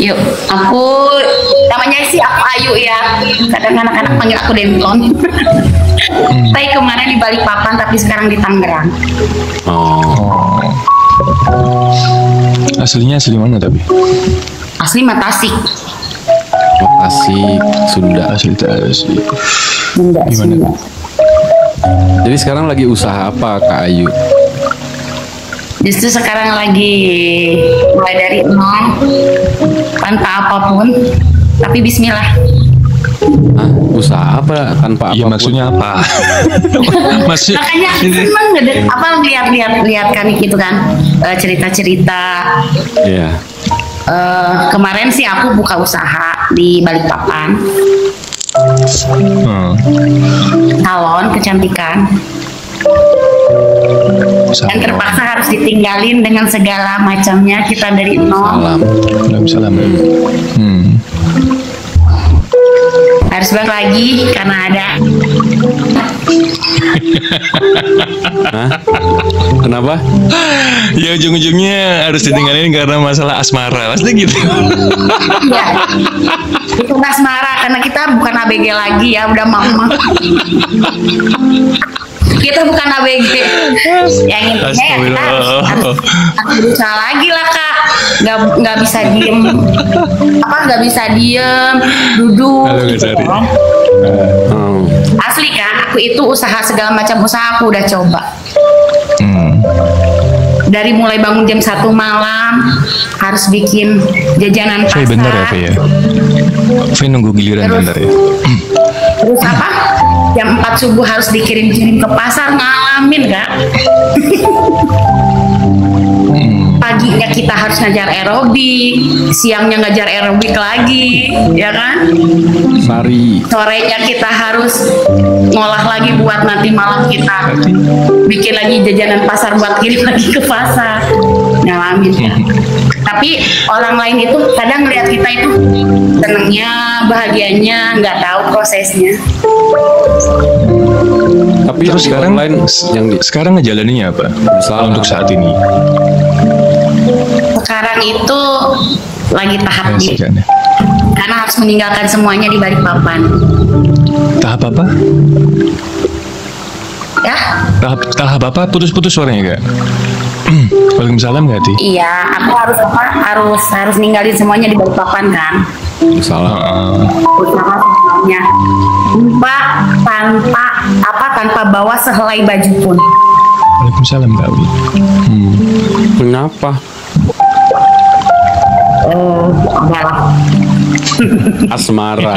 Yuk, aku namanya sih aku Ayu ya. Kadang anak-anak panggil aku Demplon. Saya kemarin di Balikpapan tapi sekarang di Tangerang. Oh. Aslinya asli mana tapi? Asli Tasik. Tasik, Sunda. Asli Tasik. Enggak Gimana? Sunda. Jadi sekarang lagi usaha apa Kak Ayu? Justru sekarang lagi mulai dari nol tanpa apapun, tapi Bismillah. Hah? Usaha apa tanpa Iya, apapun? maksudnya apa? Maksud Makanya seneng apa lihat kan gitu kan cerita-cerita. Iya. Kemarin sih aku buka usaha di Balikpapan, salon kecantikan. Dan terpaksa harus ditinggalin dengan segala macamnya, kita dari nol. Salam. Harus balik lagi karena ada. Hah? Kenapa? Ya ujung-ujungnya harus ditinggalin karena masalah asmara, pasti gitu. Ya, itu asmara karena kita bukan ABG lagi ya, udah mama. Kita bukan ABG. Yang intinya ya kita harus berusaha lagi lah Kak. Nggak bisa diem. Nggak bisa diem, duduk. Halo, Gitu, Sari. kan. Asli Kak, aku itu usaha segala macam usaha aku udah coba. Dari mulai bangun jam 1 malam harus bikin jajanan pasar. Bentar ya, Fe ya. Fe nunggu giliran bentar ya. Terus apa? Jam 4 subuh harus dikirim-kirim ke pasar, ngalamin Kak. Paginya kita harus ngajar aerobik, siangnya ngajar aerobik lagi, ya kan? Sari. Sorenya kita harus ngolah lagi buat nanti malam kita bikin lagi jajanan pasar buat kirim lagi ke pasar, ngalamin ya. Tapi orang lain itu kadang ngeliat kita itu senengnya, bahagianya, nggak tahu prosesnya. Tapi Terus yang sekarang online yang di sekarang ngejalaninnya apa? Salah. Untuk saat ini. Sekarang itu lagi tahap di, Kan ya. karena harus meninggalkan semuanya di Balikpapan. Tahap apa? Ya, Tahap apa? Putus-putus suaranya, Kak. Waalaikumsalam, Kak Ati. iya, aku harus ninggalin semuanya di Balikpapan kan. salah. Usaha semuanya tanpa bawa sehelai baju pun. Waalaikumsalam, Kak Wi. Kenapa? Adalah Asmara.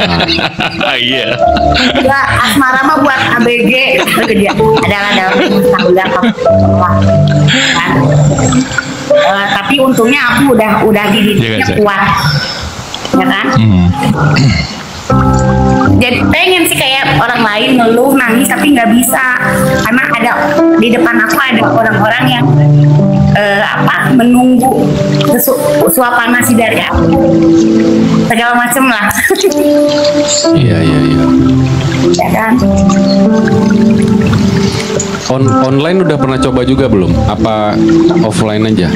Iya. ya asmara mah buat ABG itu dia adalah dalam tanggung kan. Tapi untungnya aku udah didiknya Jaga, kuat ya kan. Jadi pengen sih kayak orang lain ngeluh nangis tapi nggak bisa karena ada di depan aku ada orang-orang yang menunggu suapan nasi dari aku segala macem lah. Iya. Ya kan. Online udah pernah coba juga belum? Apa offline aja?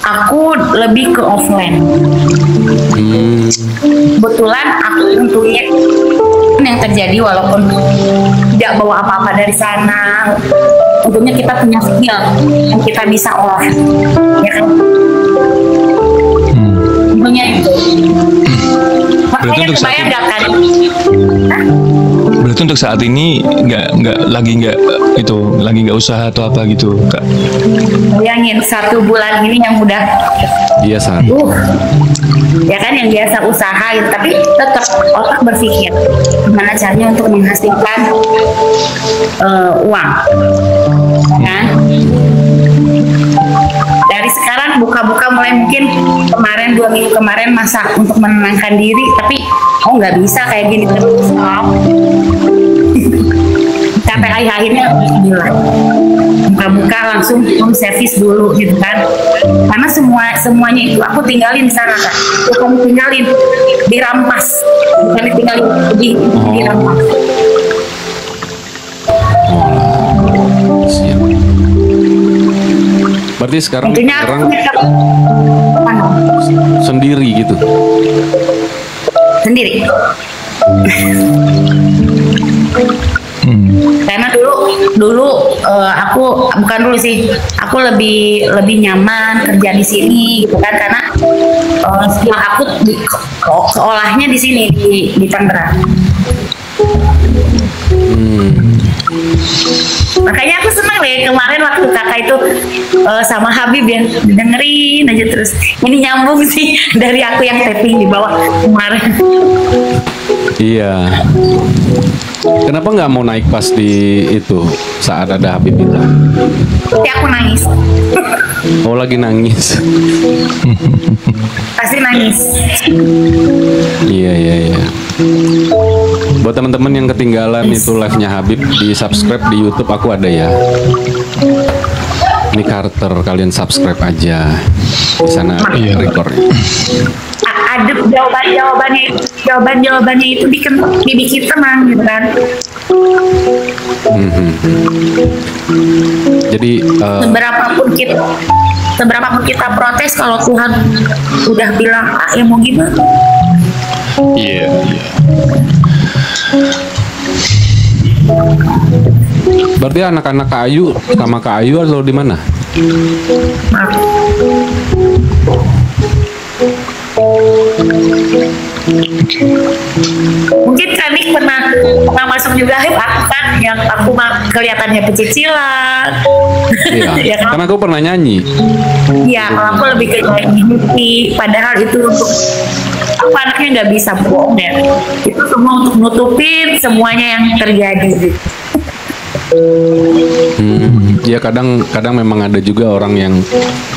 Aku lebih ke offline. Kebetulan aku untungnya yang terjadi walaupun tidak bawa apa-apa dari sana, untungnya kita punya skill yang kita bisa olah, ya kan? Untungnya itu. Berarti Makanya untuk saat kebayang ini- nggak kan? Berarti untuk saat ini nggak lagi nggak usaha atau apa gitu, Kak? Bayangin 1 bulan ini yang udah Iya, Sar. ya kan yang biasa usaha gitu, tapi tetap otak berpikir gimana caranya untuk menghasilkan uang kan. Dari sekarang buka-buka mulai mungkin kemarin 2 minggu kemarin masak untuk menenangkan diri, tapi nggak bisa kayak gini terus. Sampai akhirnya bilang buka-buka langsung home service dulu gitu kan, karena semuanya itu aku tinggalin di sana kan, bukan tinggalin, dirampas, bukan ditinggalin, dirampas. Siap. Berarti sekarang Intinya sekarang aku sendiri gitu? Sendiri. Karena dulu aku bukan dulu sih, aku lebih nyaman kerja di sini gitu kan, karena setelah aku sekolahnya di sini di Tangerang. Makanya aku senang deh kemarin waktu kakak itu sama Habib ya, dengerin aja terus. Ini nyambung sih dari aku yang tapping di bawah kemarin. Iya. Kenapa nggak mau naik pas di itu saat ada Habib itu? Tapi aku nangis. Oh, lagi nangis. Pasti nangis. Iya. Buat teman-teman yang ketinggalan itu live-nya Habib, di subscribe di YouTube aku ada ya. Ini Carter, kalian subscribe aja. Di sana ada rekornya. Ada jawabannya itu bikin tenang gitu kan. Jadi seberapapun kita protes, kalau Tuhan udah bilang ya mau gimana. Iya. berarti anak-anak Kak Ayu sama Kak Ayu atau di mana? Maaf. Mungkin Kanik pernah masuk juga aku kan, yang aku kelihatannya pecicilan. Iya. Ya kan? Karena aku pernah nyanyi. Iya, kalau aku lebih ke nyanyi, padahal itu untuk aku anaknya nggak bisa bohong ya. Itu semua untuk nutupin semuanya yang terjadi. Ya kadang memang ada juga orang yang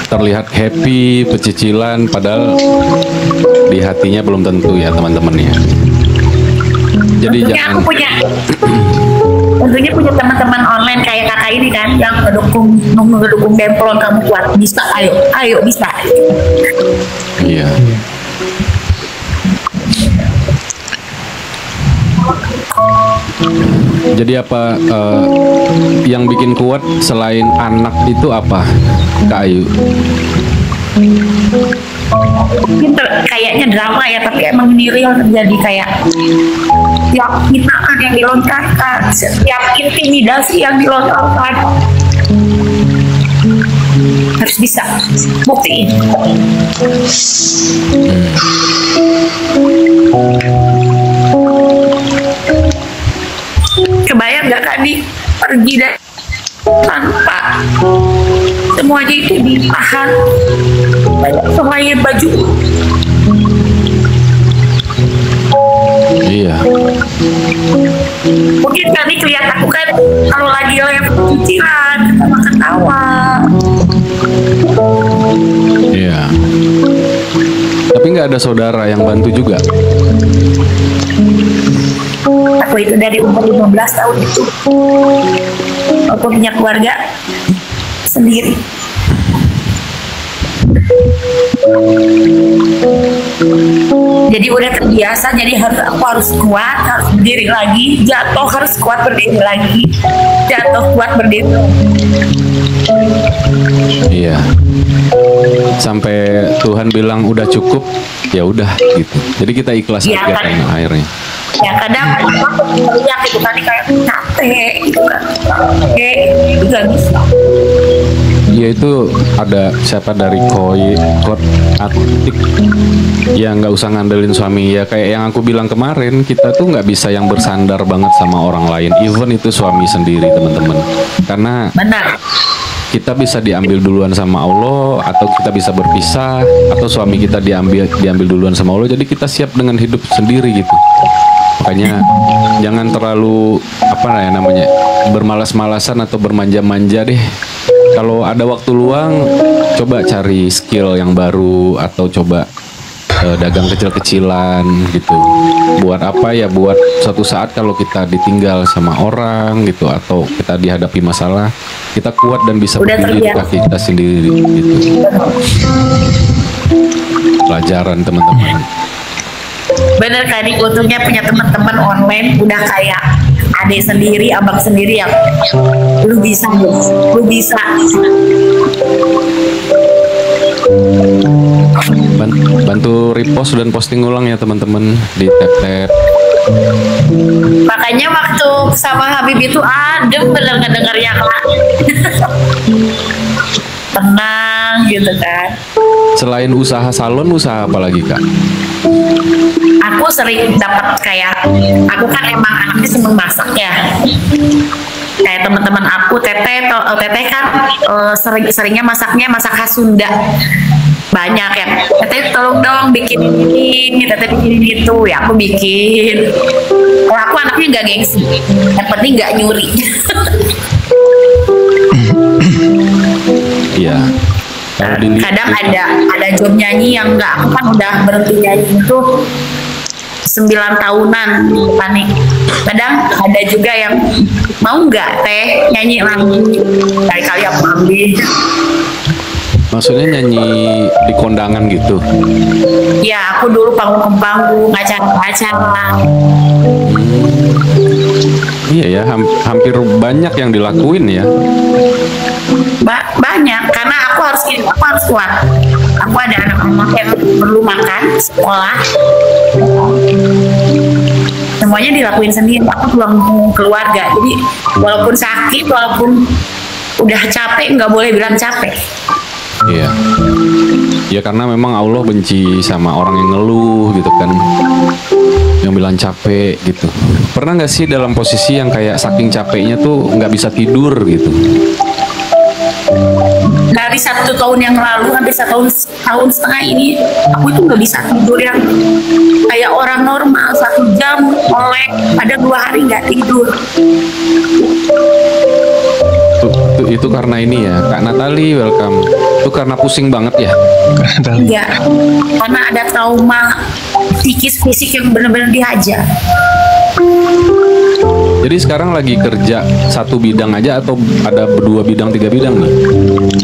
terlihat happy, pecicilan, padahal di hatinya belum tentu ya teman-teman ya. Jadi tentunya jangan. Tentunya punya teman-teman online kayak kakak ini kan, yang ngedukung Demplon, kamu kuat, bisa, ayo bisa. Iya. Jadi apa yang bikin kuat selain anak itu apa, Kak Ayu? Mungkin kayaknya drama ya, tapi emang ini real terjadi. Kayak setiap hinaan yang dilontarkan, setiap intimidasi yang dilontarkan, harus bisa buktiin. Kebayang gak kan nih pergi dan tanpa semuanya itu ditahan, semuanya baju. Iya. Mungkin kali kelihatan aku kan kalau lagi live cicilan ketawa. Iya. Tapi nggak ada saudara yang bantu juga. Aku itu dari umur 15 tahun itu aku punya keluarga sendiri. Jadi udah terbiasa, jadi aku harus kuat, harus berdiri lagi, jatuh harus kuat berdiri lagi, jatuh kuat berdiri. Iya. Sampai Tuhan bilang udah cukup, ya udah gitu. Jadi kita ikhlas Ya, aja kan. kan akhirnya. Ya kadang teriak itu tadi kayak capek gitu kan, nggak bisa. Ya itu ada siapa dari Kot Atik ya, nggak usah ngandelin suami ya, kayak yang aku bilang kemarin, kita tuh nggak bisa yang bersandar banget sama orang lain, even itu suami sendiri teman-teman, karena Benar. kita bisa diambil duluan sama Allah, atau kita bisa berpisah, atau suami kita diambil duluan sama Allah, jadi kita siap dengan hidup sendiri gitu. Makanya jangan terlalu bermalas-malasan atau bermanja-manja deh. Kalau ada waktu luang, coba cari skill yang baru, atau coba dagang kecil-kecilan gitu. Buat apa ya? Buat suatu saat kalau kita ditinggal sama orang gitu, atau kita dihadapi masalah, kita kuat dan bisa berdiri di kaki kita sendiri gitu. Pelajaran teman-teman. Bener kan, untungnya punya teman-teman online udah kayak adik sendiri, abang sendiri yang lu bisa. Bantu repost dan posting ulang ya teman-teman di tap-tap. Makanya waktu sama Habib itu adem bener ngedengarnya Kak. Tenang gitu kan. Selain usaha salon, usaha apa lagi Kak? Aku sering dapat kayak, aku kan emang anaknya seneng masak ya. Kayak teman-teman aku, Teteh kan seringnya masaknya masak khas Sunda. Banyak ya, Teteh tolong dong bikin ini, Teteh bikin itu, ya aku bikin. Kalau aku anaknya nggak gengsi, yang penting nggak nyuri. Iya. Kadang ada job nyanyi yang nggak, aku kan udah berhenti nyanyi itu 9 tahunan panik. Kadang ada juga yang mau nggak Teh nyanyi lagi, kali-kali aku ambil. Maksudnya nyanyi di kondangan gitu? Ya aku dulu panggung ke panggung, acara-acara. Iya ya, hampir banyak yang dilakuin ya. Banyak, karena aku harus kuat. Aku ada anak-anak yang perlu makan, sekolah. Semuanya dilakuin sendiri. Aku tulang keluarga. Jadi walaupun sakit, walaupun udah capek, nggak boleh bilang capek. Iya. Ya karena memang Allah benci sama orang yang ngeluh gitu kan, yang bilang capek gitu. Pernah nggak sih dalam posisi yang kayak saking capeknya tuh nggak bisa tidur gitu? Dari 1 tahun yang lalu, hampir 1 tahun setengah ini, aku itu nggak bisa tidur yang kayak orang normal. 1 jam oleh, ada 2 hari nggak tidur. Itu karena ini ya, Kak Natali, welcome. Itu karena pusing banget ya? Iya, karena ada trauma psikis fisik yang benar-benar dihajar. Jadi sekarang lagi kerja 1 bidang aja atau ada 2 bidang, 3 bidang nih?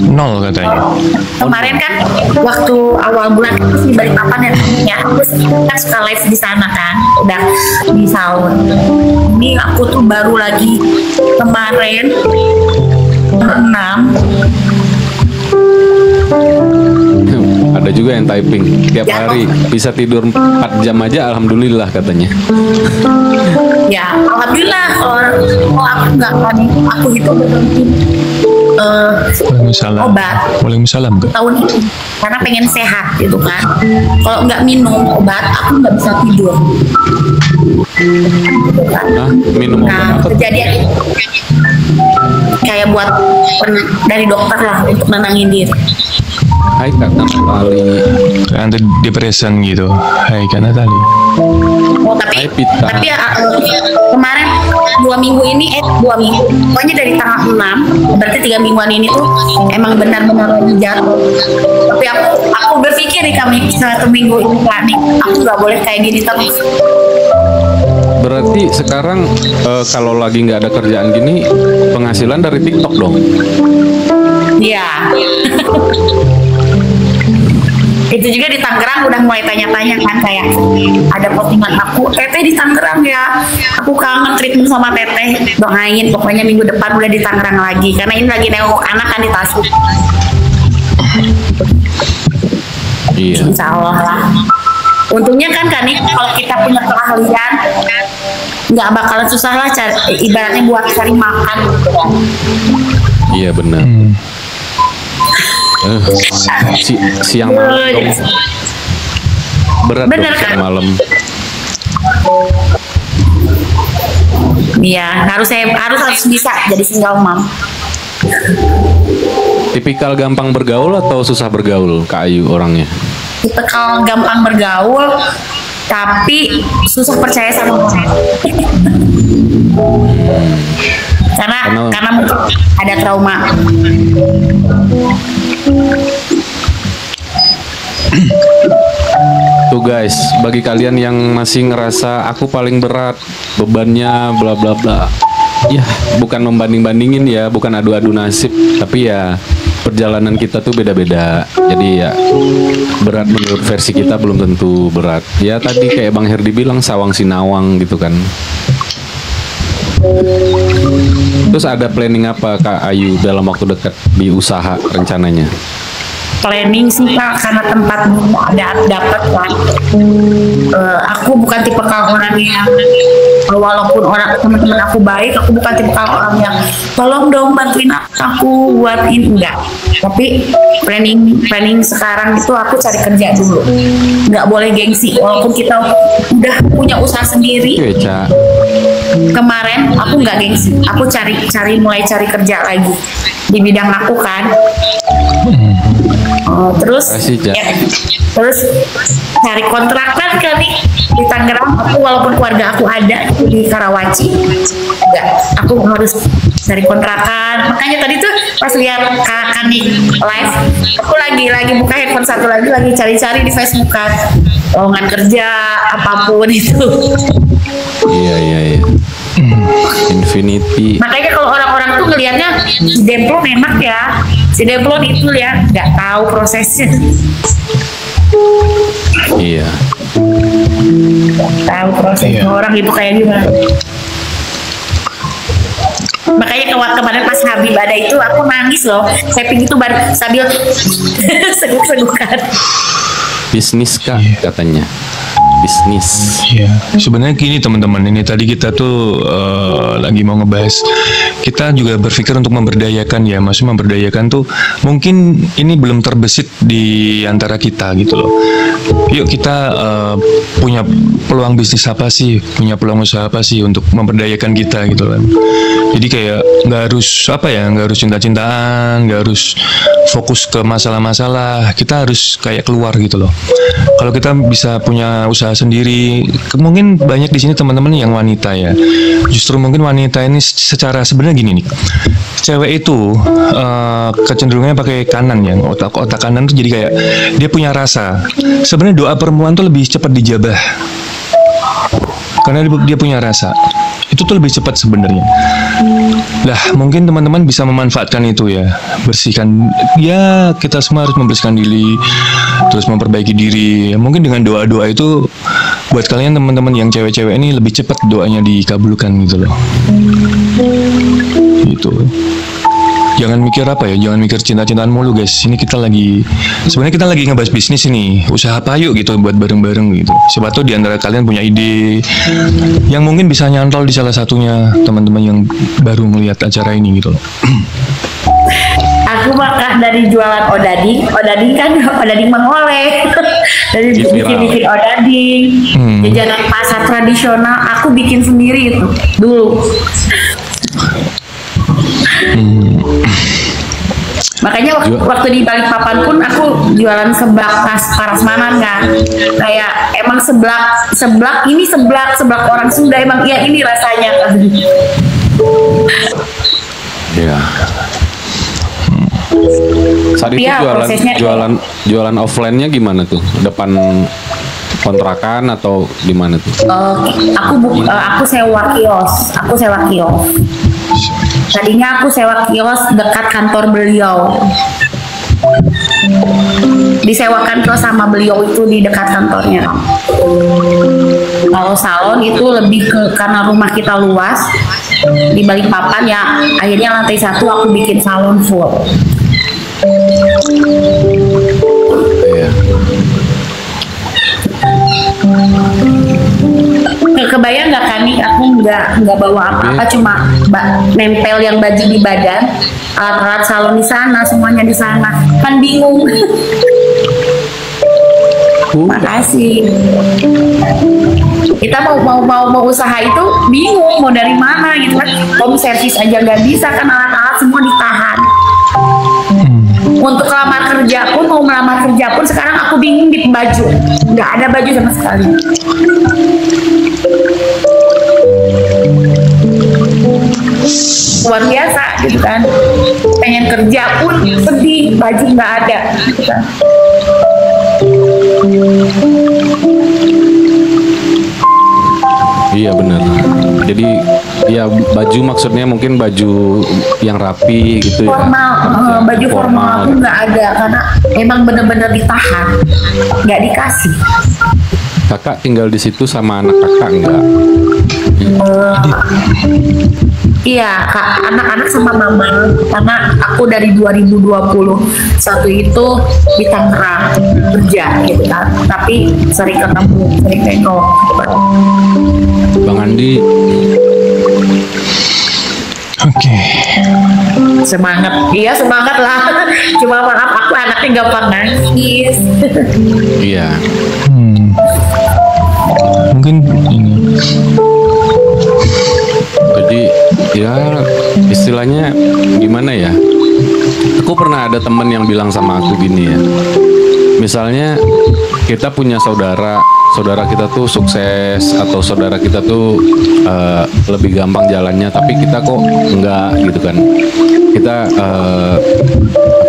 0 katanya. Kemarin kan waktu awal bulan aku sih Balikpapan ya, aku kan suka live di sana kan, udah di salon. Ini aku tuh baru lagi kemarin 6. Ada juga yang typing tiap hari bisa tidur 4 jam aja, alhamdulillah katanya. Ya, alhamdulillah. Kalau aku nggak kan, aku itu berhenti obat Waalaikumsalam Kak. tahun ini karena pengen sehat gitu kan. Kalau nggak minum obat, aku nggak bisa tidur. Gitu kan. Minum obat Nah, apa? kejadian itu kayak buat dari dokter lah untuk nenangin diri. Hai Kak Natali. Anti depresan gitu. Hai Kak Natali. Oh, tapi Hai, Pita. tapi kemarin 2 minggu ini 2 minggu, pokoknya dari tanggal 6, berarti 3 mingguan ini tuh emang benar-benar lagi jatuh. Tapi aku berpikir nih, kami 1 minggu ini planning, aku nggak boleh kayak gini terus. Berarti sekarang kalau lagi nggak ada kerjaan gini, penghasilan dari TikTok dong? Iya. Itu juga di Tangerang udah mulai tanya-tanya kan, kayak ada postingan aku, Teteh di Tangerang ya, aku kangen treatment sama Teteh, doain pokoknya minggu depan udah di Tangerang lagi, karena ini lagi nengok anak kan di Tasik. Iya. Insya Allah lah. Untungnya kan nih kalau kita punya keahlian, nggak bakalan susah lah ibaratnya buat cari makan gitu kan. Iya benar. Siang malam berat Bener, dong, siang kan? malam. Iya, harus bisa jadi single mom. Tipikal gampang bergaul atau susah bergaul Kak Ayu orangnya? Kita kalau gampang bergaul, tapi susah percaya sama orang. Karena mungkin ada trauma. Tuh guys, bagi kalian yang masih ngerasa aku paling berat bebannya bla bla bla, ya bukan membanding-bandingin ya, bukan adu-adu nasib, tapi ya perjalanan kita tuh beda-beda. Jadi ya berat menurut versi kita belum tentu berat. Ya tadi kayak Bang Herdi bilang sawang sinawang gitu kan. Terus ada planning apa Kak Ayu dalam waktu dekat di usaha rencananya? planning sih Kak, karena tempat belum ada dapat kan. Aku bukan tipe orang yang walaupun orang teman-teman aku baik, aku bukan tipe orang yang tolong dong bantuin aku buat ini, enggak. Tapi planning sekarang itu aku cari kerja dulu, nggak boleh gengsi walaupun kita udah punya usaha sendiri. Oke, Ca. Kemarin aku nggak gengsi, aku mulai cari kerja lagi di bidang aku kan. Terus Kasih, Ca. terus cari kontrakan kali di Tangerang. Aku walaupun keluarga aku ada di Karawaci, enggak, aku harus cari kontrakan. Makanya tadi tuh pas lihat Kak Kani live, aku lagi buka handphone satu lagi cari-cari di Facebook kan, lowongan kerja apapun itu. Iya. Infinity. Makanya kalau orang-orang tuh ngelihatnya si Demplon enak ya, si Demplon itu ya, nggak tahu prosesnya. Iya. Tahu prosesnya orang itu kayak gimana. Makanya kemarin pas Habib ada itu aku nangis loh, Seping itu sambil seguk-segukan. Bisnis kah katanya? Bisnis. Iya, sebenarnya gini teman-teman, ini tadi kita tuh lagi mau ngebahas, kita juga berpikir untuk memberdayakan ya, maksudnya memberdayakan tuh mungkin ini belum terbesit di antara kita gitu loh. Yuk kita punya peluang bisnis apa sih, punya peluang usaha apa sih untuk memberdayakan kita gitu kan. Jadi kayak nggak harus cinta-cintaan, nggak harus fokus ke masalah-masalah, kita harus kayak keluar gitu loh. Kalau kita bisa punya usaha sendiri, mungkin banyak di sini teman-teman yang wanita ya. Justru mungkin wanita ini secara sebenarnya gini nih, cewek itu kecenderungannya pakai kanan ya, otak kanan tuh jadi kayak dia punya rasa. Sebenarnya doa perempuan tuh lebih cepat dijabah karena dia punya rasa. Itu tuh lebih cepat sebenarnya. Lah, mungkin teman-teman bisa memanfaatkan itu ya. Bersihkan, ya kita semua harus membersihkan diri, terus memperbaiki diri. Mungkin dengan doa-doa itu buat kalian teman-teman yang cewek-cewek ini lebih cepat doanya dikabulkan gitu loh. Gitu. Jangan mikir jangan mikir cinta-cintaan mulu guys. Ini sebenarnya kita lagi ngebahas bisnis ini, usaha apa yuk gitu buat bareng-bareng gitu. Siapa tahu di antara kalian punya ide yang mungkin bisa nyantol di salah satunya teman-teman yang baru melihat acara ini gitu loh. Aku bakal dari jualan odading kan odading mengoleh dari bikin odading, jajanan pasar tradisional aku bikin sendiri itu dulu. Makanya waktu di Balikpapan pun aku jualan seblak prasmanan kan, kayak emang seblak ini seblak orang Sunda, emang ya ini rasanya kan. Iya. Saat itu Ya, jualan offline-nya gimana tuh? Depan kontrakan atau gimana tuh? Aku sewa kios. Tadinya aku sewa kios dekat kantor beliau. Disewakan kios sama beliau itu di dekat kantornya. Kalau salon itu lebih karena rumah kita luas di Balikpapan ya, akhirnya lantai 1 aku bikin salon full. Iya. Kebayang nggak kan nih, aku nggak bawa apa-apa, cuma nempel yang baju di badan, alat-alat salon di sana, semuanya di sana, kan bingung. Makasih. Kita mau usaha itu bingung mau dari mana gitu kan, home service aja nggak bisa kan, alat-alat semua ditahan. Untuk mau melamar kerja pun sekarang aku bingung di baju, nggak ada baju sama sekali. Luar biasa gitu kan, pengen kerja pun sedih, baju nggak ada gitu kan. Iya benar. Jadi ya baju maksudnya mungkin baju yang rapi gitu ya. Baju formal aku nggak ada karena emang bener-bener ditahan, nggak dikasih. Kakak tinggal di situ sama anak kakak enggak? Iya, Kak, anak-anak sama mama, karena aku dari 2021 itu di Tangerang kerja gitu kan, tapi sering ketemu, sering nengok. Bang Andi, Oke. Semangat, iya semangat lah. Cuma maaf aku anaknya gampang nangis. iya. Mungkin ini. Jadi ya istilahnya gimana ya? Aku pernah ada teman yang bilang sama aku gini ya. Misalnya kita punya saudara kita tuh sukses atau saudara kita tuh lebih gampang jalannya, tapi kita kok enggak gitu kan. Kita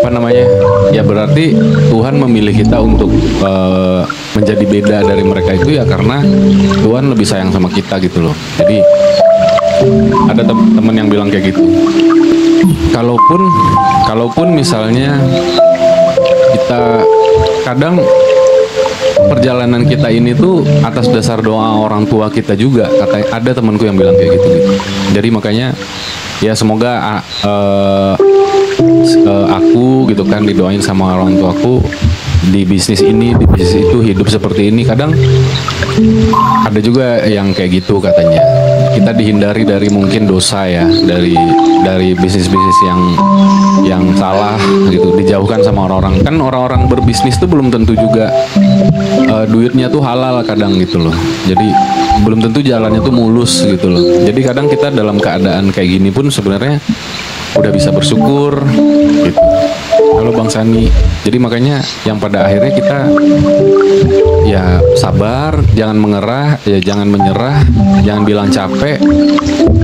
apa namanya? Ya berarti Tuhan memilih kita untuk menjadi beda dari mereka itu ya karena Tuhan lebih sayang sama kita gitu loh. Jadi ada teman yang bilang kayak gitu. Kalaupun misalnya kita kadang perjalanan kita ini tuh atas dasar doa orang tua kita juga, ada temanku yang bilang kayak gitu. Jadi makanya ya semoga aku gitu kan didoain sama orang tuaku di bisnis ini, di bisnis itu, hidup seperti ini. Kadang ada juga yang kayak gitu katanya. Kita dihindari dari mungkin dosa ya, dari bisnis-bisnis yang salah gitu, dijauhkan sama orang-orang. Kan orang-orang berbisnis tuh belum tentu juga duitnya tuh halal kadang gitu loh. Jadi belum tentu jalannya tuh mulus gitu loh. Jadi kadang kita dalam keadaan kayak gini pun sebenarnya udah bisa bersyukur gitu. Kalau Bang Sani, jadi makanya yang pada akhirnya kita ya sabar, jangan mengerah, ya jangan menyerah, jangan bilang capek,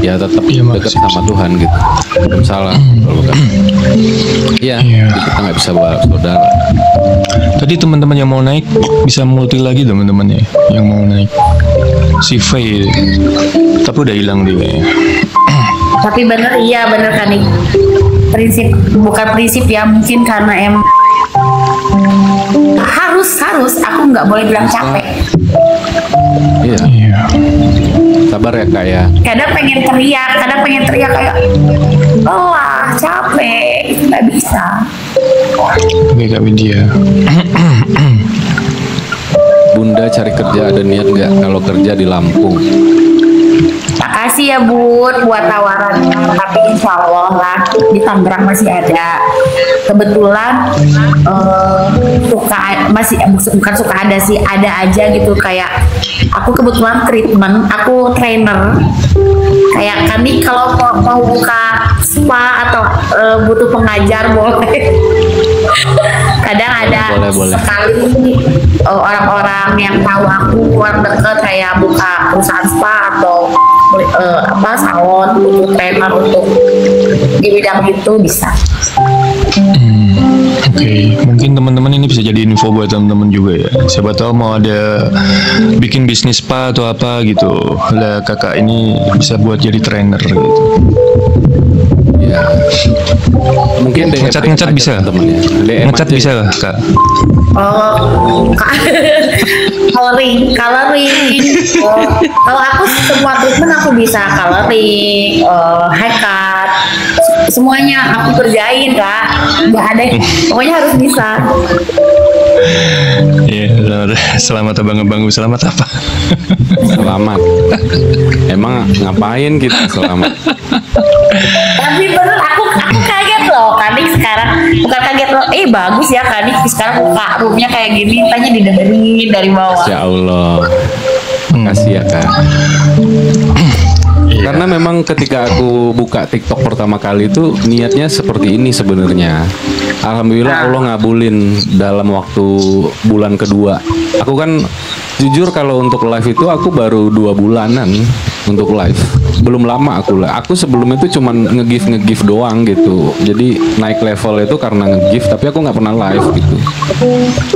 ya tetap dekat sama Tuhan gitu. Belum salah kalau kan. Iya, kita nggak bisa bawa saudara. Tadi teman-teman yang mau naik bisa multi lagi teman-temannya yang mau naik. Si Faye, tapi udah hilang dia. Tapi bener, iya bener kan nih. Bukan prinsip ya, mungkin karena harus aku nggak boleh bilang capek. Iya. Sabar ya Kak ya. Kadang pengen teriak kayak lelah, capek, itu nggak bisa. Oke Kak Widya. Bunda cari kerja ada niat nggak kalau kerja di Lampung? Makasih ya Bud buat tawarannya, tapi insya Allah lah di Tangerang masih ada. Kebetulan bukan suka ada sih, ada aja gitu. Kayak aku kebetulan treatment, aku trainer. Kayak kami kalau mau buka spa atau butuh pengajar boleh. Kadang ada boleh. sekali orang-orang yang tahu aku keluar deket kayak buka perusahaan spa atau salon, butuh trainer untuk di bidang itu bisa. Oke, mungkin teman-teman ini bisa jadi info buat teman-teman juga ya. Siapa tahu mau ada bikin bisnis spa atau apa gitu, lah kakak ini bisa buat jadi trainer gitu. Ya. Mungkin ngecat bisa, ngecat bisa lah kak. Coloring. Kalau aku semua treatment aku bisa coloring, haircut, semuanya aku kerjain kak. Nggak ada, pokoknya harus bisa. Iya, selamat abang-abang. Selamat apa? Selamat. Emang ngapain kita selamat? Tapi bener aku kaget loh Kanik sekarang, bukan kaget loh, bagus ya Kanik sekarang buka roomnya kayak gini, tanya didengerin dari bawah. Ya Allah, makasih ya Kak. Karena memang ketika aku buka TikTok pertama kali itu niatnya seperti ini sebenarnya. Alhamdulillah Allah ngabulin dalam waktu bulan kedua. Aku kan jujur kalau untuk live itu aku baru 2 bulanan untuk live. Belum lama aku sebelum itu cuman nge-give doang gitu. Jadi naik level itu karena nge-give, tapi aku nggak pernah live gitu.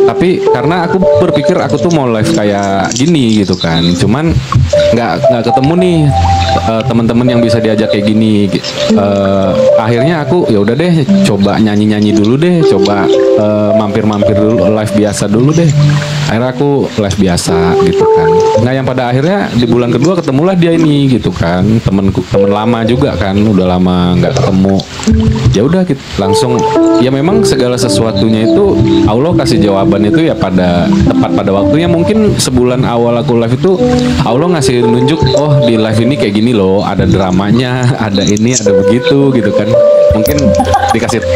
Tapi karena aku berpikir aku tuh mau live kayak gini gitu kan. Cuman nggak ketemu nih teman-teman yang bisa diajak kayak gini. Akhirnya aku ya udah deh coba nyanyi dulu deh, coba mampir dulu live biasa dulu deh. Akhirnya aku les biasa gitu kan. Nah yang pada akhirnya di bulan kedua ketemulah dia ini gitu kan, temen lama juga kan, udah lama nggak ketemu. Ya udah gitu, langsung ya memang segala sesuatunya itu Allah kasih jawaban itu ya tepat pada waktunya. Mungkin sebulan awal aku live itu Allah ngasih nunjuk, oh di live ini kayak gini loh, ada dramanya, ada ini, ada begitu gitu kan. Mungkin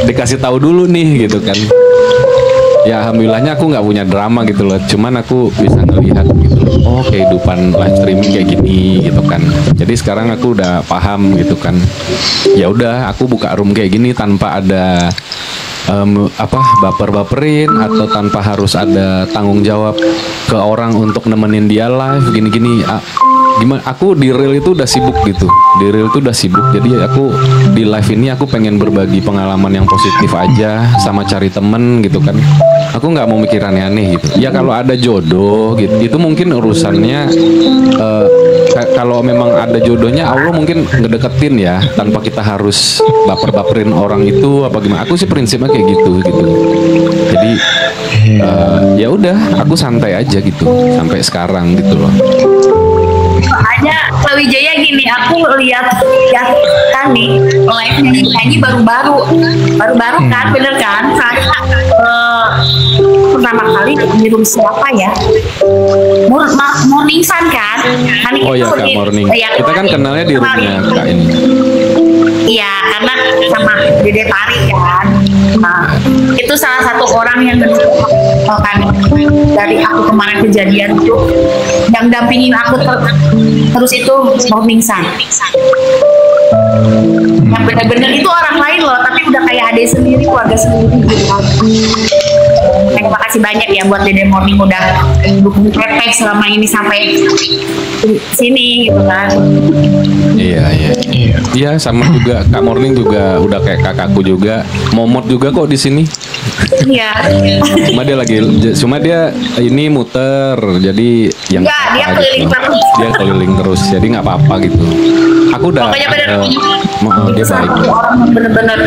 dikasih tahu dulu nih gitu kan. Ya alhamdulillahnya aku nggak punya drama gitu loh, cuman aku bisa ngelihat gitu loh, oh kehidupan live streaming kayak gini gitu kan. Jadi sekarang aku udah paham gitu kan. Ya udah aku buka room kayak gini tanpa ada baper-baperin atau tanpa harus ada tanggung jawab ke orang untuk nemenin dia live gini-gini. Gimana, aku di real itu udah sibuk gitu, jadi aku di live ini aku pengen berbagi pengalaman yang positif aja sama cari temen gitu kan. Aku nggak mau mikir aneh-aneh gitu. Ya kalau ada jodoh gitu, itu mungkin urusannya kalau memang ada jodohnya Allah mungkin ngedeketin ya, tanpa kita harus baper-baperin orang itu apa gimana. Aku sih prinsipnya kayak gitu. Jadi ya udah, aku santai aja gitu sampai sekarang gitu loh. Soalnya Wijaya gini, aku lihat kan nih live nyanyi baru-baru kan, bener kan? Soalnya pertama kali di room siapa ya? Morning Sun kan? Oh iya Kak Morning. Kita kan kenalnya di roomnya Kak ini. Iya, karena sama Dede Pari kan. Nah, itu salah satu orang yang kan dari aku kemarin kejadian itu, yang dampingin aku terus itu Morning Sun. Yang benar-benar itu orang lain loh, tapi udah kayak adik sendiri, keluarga sendiri gitu kan. Terima kasih banyak ya buat Dede Morning udah dukung Pepe selama ini sampai sini gitu kan. Iya sama juga Kak Morning juga udah kayak kakakku juga. Momot juga kok di sini. Iya. Cuma dia ini muter, jadi yang dia keliling gitu. terus. Dia keliling terus, jadi nggak apa-apa gitu. Aku udah. Pokoknya bener. Dia baik. Orang bener-bener.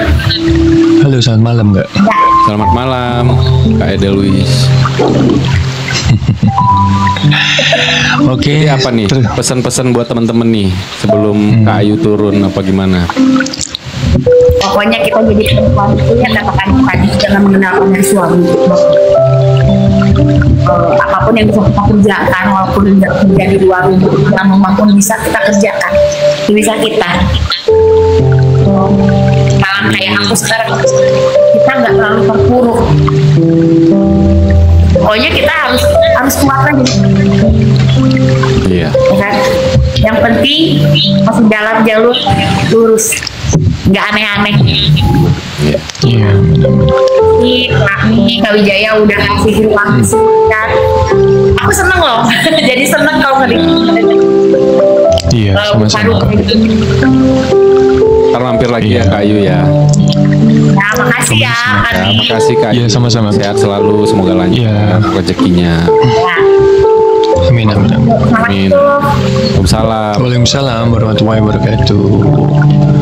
Halo, selamat malam Kak. Ya. Selamat malam Kak Edelwis. Oke. Jadi apa nih pesan-pesan buat teman-teman nih sebelum Kak Ayu turun apa gimana? Pokoknya kita jadi perempuan itu ya katakan tadi jangan mengenalkan dari suami. Apapun yang bisa kita kerjakan, walaupun tidak kerja di luar rumah, maupun bisa kita kerjakan, bisa kita. Malah kayak aku sekarang, kita nggak terlalu terpuruk. Pokoknya kita harus kuat lagi. Iya. Ya kan? Yang penting masih dalam jalur lurus, nggak aneh-aneh. Iya, benar-benar. Ini Kak Wijaya udah ngasih ruang kan. Aku seneng loh, jadi seneng kalau nggak Iya, sama-sama. Ntar mampir lagi ya Kak Ayu ya. Ya, makasih ya. Ya, makasih Kak Ayu. Iya, sama-sama. Sehat selalu, semoga lancar Iya. rezekinya. Ya. Amin, amin, amin. Selamat Amin. itu. Waalaikumsalam. Waalaikumsalam warahmatullahi wabarakatuh.